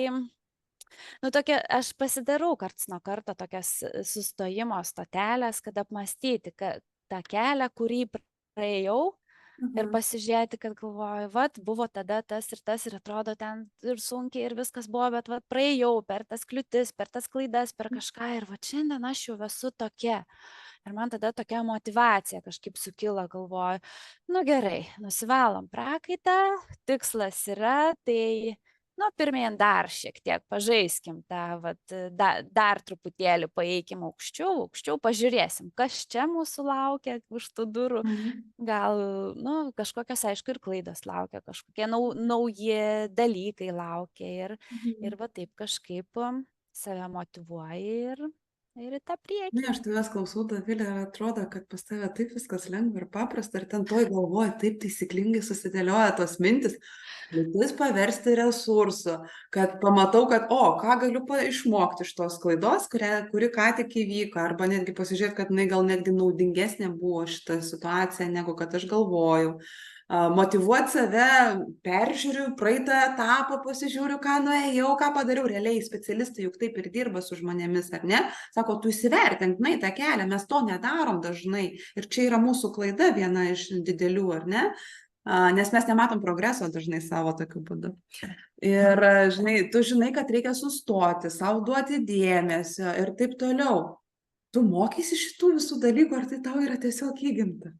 nu, tokia, aš pasidarau karts nuo karto tokias sustojimo stotelės, kad apmąstyti tą kelią, kurį praėjau ir Mhm. pasižiūrėti, kad galvoju, vat, buvo tada tas ir atrodo ten ir sunkiai ir viskas buvo, bet vat, praėjau per tas kliūtis, per tas klaidas, per kažką ir vat šiandien aš jau esu tokia. Ir man tada tokia motyvacija kažkaip sukilo, galvoju, nu gerai, nusivalom prakaitą, tikslas yra, tai nu, pirmyn dar šiek tiek pažaiskim tą, vat, dar truputėlį paeikim aukščiau, pažiūrėsim, kas čia mūsų laukia už tų durų. Mhm. Gal, nu, kažkokios, aišku, ir klaidos laukia, kažkokie nauji dalykai laukia ir Mhm. va taip kažkaip save motyvuoji ir į tą Ne, priekį. aš tavęs klausau, Dovilė, ir atrodo, kad pas tave taip viskas lengva ir paprasta, ir ten toj galvoj taip taisyklingai susidėlioja tos mintis, kliūtis paversti resursu, kad pamatau, kad, ką galiu išmokti iš tos klaidos, kuri ką tik įvyko, arba netgi pasižiūrėti, kad jinai gal netgi naudingesnė buvo šita situacija, negu kad aš galvojau. Motyvuoti save, peržiūriu praeitą etapą, pasižiūriu, ką nuėjau, ką padariau. Realiai specialistai juk taip ir dirba su žmonėmis, ar ne? Sako, tu įsivertink, na, į tą kelią, mes to nedarom dažnai. Ir čia yra mūsų klaida viena iš didelių, ar ne? Nes mes nematom progreso dažnai savo tokiu būdu. Ir, žinai, tu žinai, kad reikia sustoti, sau duoti dėmesio ir taip toliau. Tu mokysi šitų visų dalykų, ar tai tau yra tiesiog įgimta?